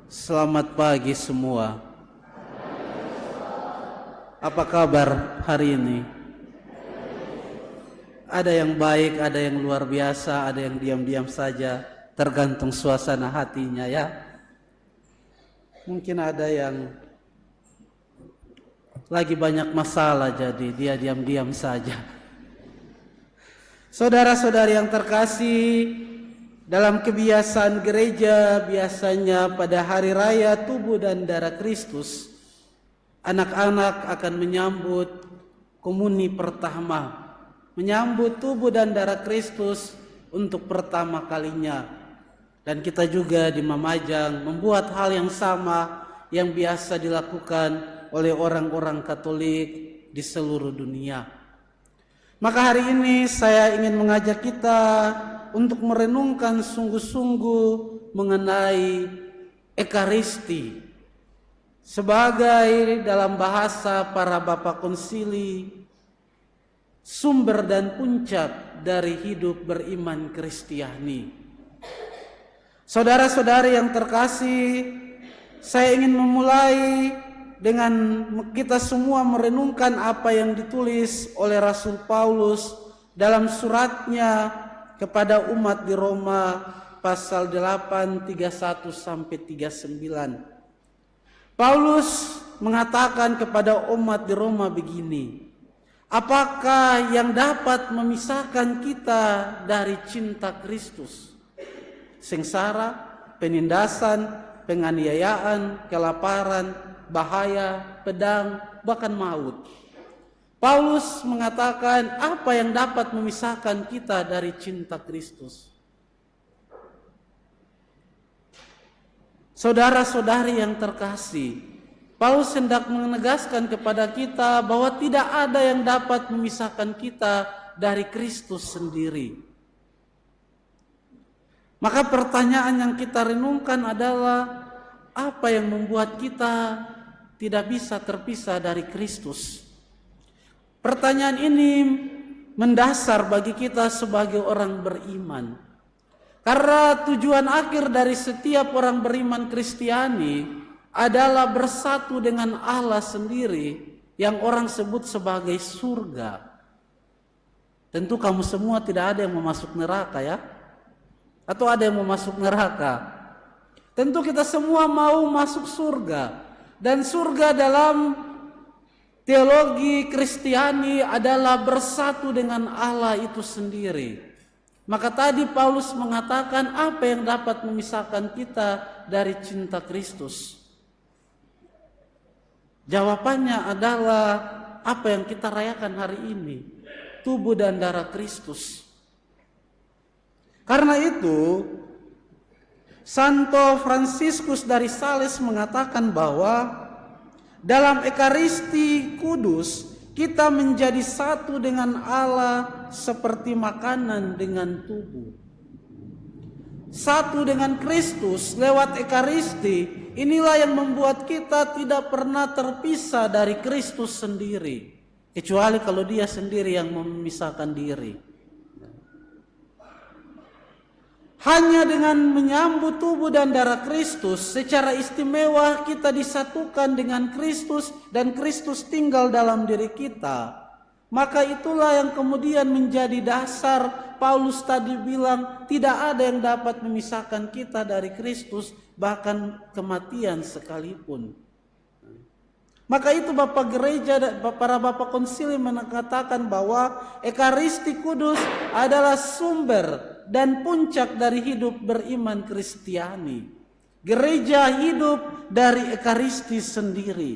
Selamat pagi semua. Apa kabar hari ini? Ada yang baik, ada yang luar biasa, ada yang diam-diam saja, tergantung suasana hatinya ya. Mungkin ada yang lagi banyak masalah jadi dia diam-diam saja. Saudara-saudari yang terkasih, dalam kebiasaan gereja biasanya pada hari raya tubuh dan darah Kristus, anak-anak akan menyambut komuni pertama, menyambut tubuh dan darah Kristus untuk pertama kalinya. Dan kita juga di Mamajang membuat hal yang sama yang biasa dilakukan oleh orang-orang Katolik di seluruh dunia. Maka hari ini saya ingin mengajak kita untuk merenungkan sungguh-sungguh mengenai Ekaristi sebagai dalam bahasa para Bapak Konsili sumber dan puncak dari hidup beriman Kristiani. Saudara-saudari yang terkasih, saya ingin memulai dengan kita semua merenungkan apa yang ditulis oleh Rasul Paulus dalam suratnya kepada umat di Roma pasal 8 31 sampai 39. Paulus mengatakan kepada umat di Roma begini, apakah yang dapat memisahkan kita dari cinta Kristus? Sengsara, penindasan, penganiayaan, kelaparan, bahaya, pedang, bahkan maut. Paulus mengatakan apa yang dapat memisahkan kita dari cinta Kristus. Saudara-saudari yang terkasih, Paulus hendak menegaskan kepada kita bahwa tidak ada yang dapat memisahkan kita dari Kristus sendiri. Maka pertanyaan yang kita renungkan adalah apa yang membuat kita tidak bisa terpisah dari Kristus? Pertanyaan ini mendasar bagi kita sebagai orang beriman. Karena tujuan akhir dari setiap orang beriman Kristiani adalah bersatu dengan Allah sendiri yang orang sebut sebagai surga. Tentu kamu semua tidak ada yang mau masuk neraka ya? Atau ada yang mau masuk neraka? Tentu kita semua mau masuk surga. Dan surga dalam teologi Kristiani adalah bersatu dengan Allah itu sendiri. Maka tadi Paulus mengatakan apa yang dapat memisahkan kita dari cinta Kristus? Jawabannya adalah apa yang kita rayakan hari ini, tubuh dan darah Kristus. Karena itu, Santo Fransiskus dari Sales mengatakan bahwa dalam Ekaristi Kudus kita menjadi satu dengan Allah seperti makanan dengan tubuh. Satu dengan Kristus lewat Ekaristi, inilah yang membuat kita tidak pernah terpisah dari Kristus sendiri. Kecuali kalau dia sendiri yang memisahkan diri. Hanya dengan menyambut tubuh dan darah Kristus secara istimewa kita disatukan dengan Kristus dan Kristus tinggal dalam diri kita. Maka itulah yang kemudian menjadi dasar Paulus tadi bilang tidak ada yang dapat memisahkan kita dari Kristus bahkan kematian sekalipun. Maka itu Bapak Gereja, para Bapak Konsili mengatakan bahwa Ekaristi Kudus adalah sumber dan puncak dari hidup beriman Kristiani. Gereja hidup dari Ekaristi sendiri.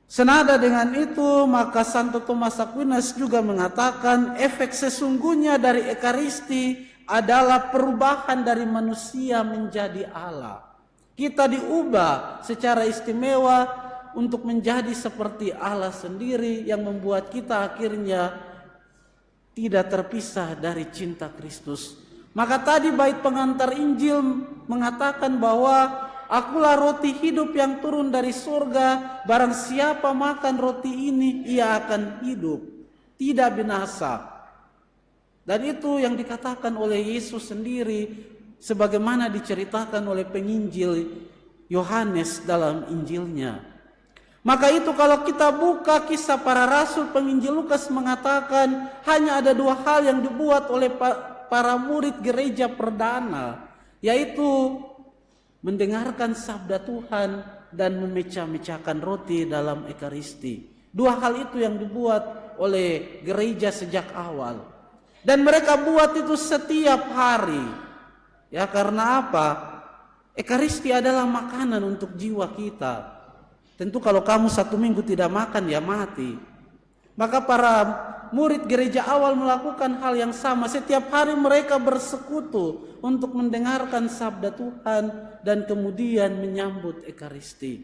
Senada dengan itu, maka Santo Thomas Aquinas juga mengatakan efek sesungguhnya dari Ekaristi adalah perubahan dari manusia menjadi Allah. Kita diubah secara istimewa untuk menjadi seperti Allah sendiri yang membuat kita akhirnya tidak terpisah dari cinta Kristus. Maka tadi bait pengantar Injil mengatakan bahwa akulah roti hidup yang turun dari surga, barang siapa makan roti ini ia akan hidup, tidak binasa. Dan itu yang dikatakan oleh Yesus sendiri sebagaimana diceritakan oleh penginjil Yohanes dalam Injilnya. Maka itu kalau kita buka kisah para rasul, penginjil Lukas mengatakan hanya ada 2 hal yang dibuat oleh para murid gereja perdana, yaitu mendengarkan sabda Tuhan dan memecah-mecahkan roti dalam Ekaristi. 2 hal itu yang dibuat oleh gereja sejak awal. Dan mereka buat itu setiap hari. Ya, karena apa? Ekaristi adalah makanan untuk jiwa kita. Tentu kalau kamu 1 minggu tidak makan, ya mati. Maka para murid gereja awal melakukan hal yang sama. Setiap hari mereka bersekutu untuk mendengarkan sabda Tuhan dan kemudian menyambut Ekaristi.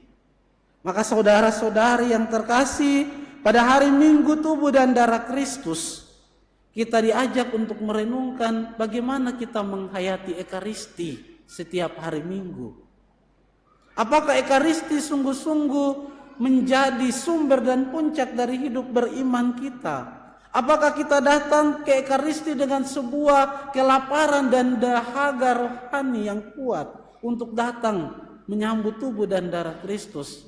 Maka saudara-saudari yang terkasih, pada hari Minggu tubuh dan darah Kristus, kita diajak untuk merenungkan bagaimana kita menghayati Ekaristi setiap hari Minggu. Apakah Ekaristi sungguh-sungguh menjadi sumber dan puncak dari hidup beriman kita? Apakah kita datang ke Ekaristi dengan sebuah kelaparan dan dahaga rohani yang kuat untuk datang menyambut tubuh dan darah Kristus?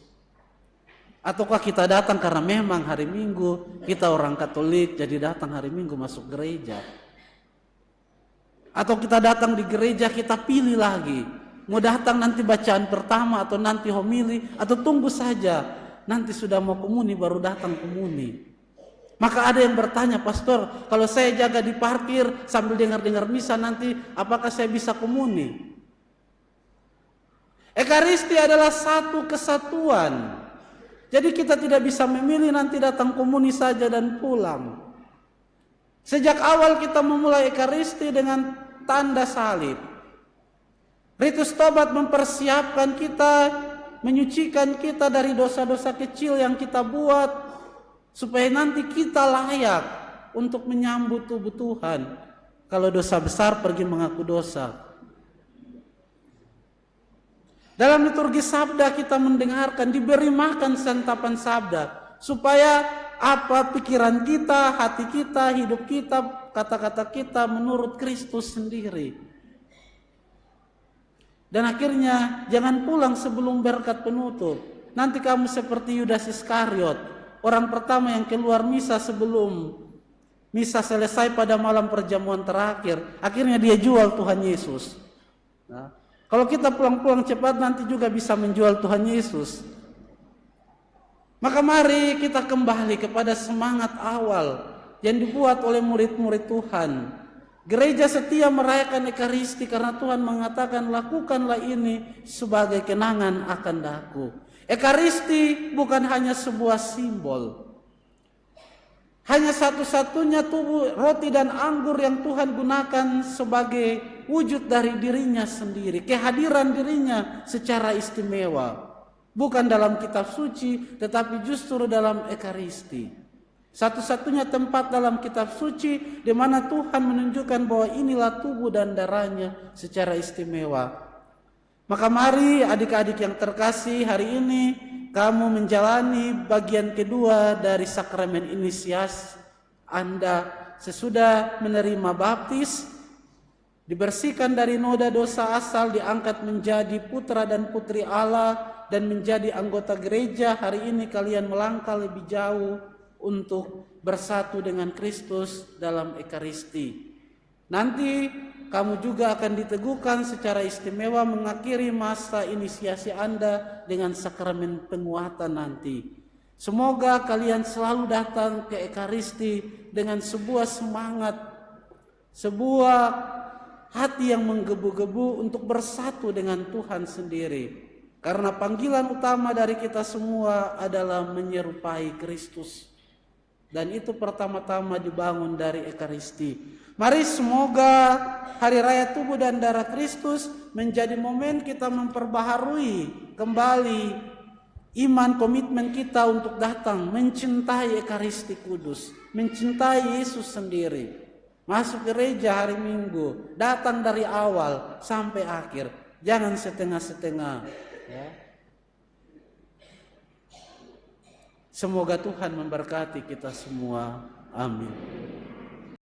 Ataukah kita datang karena memang hari Minggu kita orang Katolik, jadi datang hari Minggu masuk gereja? Atau kita datang di gereja, kita pilih lagi, mau datang nanti bacaan pertama atau nanti homili, atau tunggu saja nanti sudah mau komuni baru datang komuni. Maka ada yang bertanya, pastor, kalau saya jaga di parkir sambil dengar-dengar misa nanti apakah saya bisa komuni? Ekaristi adalah satu kesatuan. Jadi kita tidak bisa memilih nanti datang komuni saja dan pulang. Sejak awal kita memulai Ekaristi dengan tanda salib. Ritus tobat mempersiapkan kita, menyucikan kita dari dosa-dosa kecil yang kita buat, supaya nanti kita layak untuk menyambut tubuh Tuhan. Kalau dosa besar pergi mengaku dosa. Dalam liturgi sabda kita mendengarkan, diberi makan santapan sabda, supaya apa pikiran kita, hati kita, hidup kita, kata-kata kita menurut Kristus sendiri. Dan akhirnya jangan pulang sebelum berkat penutup. Nanti kamu seperti Yudas Iskariot, orang pertama yang keluar misa sebelum misa selesai pada malam perjamuan terakhir. Akhirnya dia jual Tuhan Yesus. Nah, kalau kita pulang-pulang cepat nanti juga bisa menjual Tuhan Yesus. Maka mari kita kembali kepada semangat awal yang dibuat oleh murid-murid Tuhan. Gereja setia merayakan Ekaristi karena Tuhan mengatakan, lakukanlah ini sebagai kenangan akan Aku. Ekaristi bukan hanya sebuah simbol. Hanya satu-satunya tubuh, roti dan anggur yang Tuhan gunakan sebagai wujud dari dirinya sendiri, kehadiran dirinya secara istimewa. Bukan dalam kitab suci, tetapi justru dalam Ekaristi. Satu-satunya tempat dalam kitab suci di mana Tuhan menunjukkan bahwa inilah tubuh dan darahnya secara istimewa. Maka mari adik-adik yang terkasih, hari ini kamu menjalani bagian kedua dari sakramen inisiasi Anda sesudah menerima baptis, dibersihkan dari noda dosa asal, diangkat menjadi putra dan putri Allah dan menjadi anggota gereja. Hari ini kalian melangkah lebih jauh untuk bersatu dengan Kristus dalam Ekaristi. Nanti kamu juga akan diteguhkan secara istimewa mengakhiri masa inisiasi Anda dengan sakramen penguatan nanti. Semoga kalian selalu datang ke Ekaristi dengan sebuah semangat, sebuah hati yang menggebu-gebu untuk bersatu dengan Tuhan sendiri. Karena panggilan utama dari kita semua adalah menyerupai Kristus. Dan itu pertama-tama dibangun dari Ekaristi. Mari semoga hari raya tubuh dan darah Kristus menjadi momen kita memperbaharui kembali iman, komitmen kita untuk datang mencintai Ekaristi Kudus, mencintai Yesus sendiri. Masuk gereja hari Minggu, datang dari awal sampai akhir, jangan setengah-setengah. Ya. Semoga Tuhan memberkati kita semua. Amin.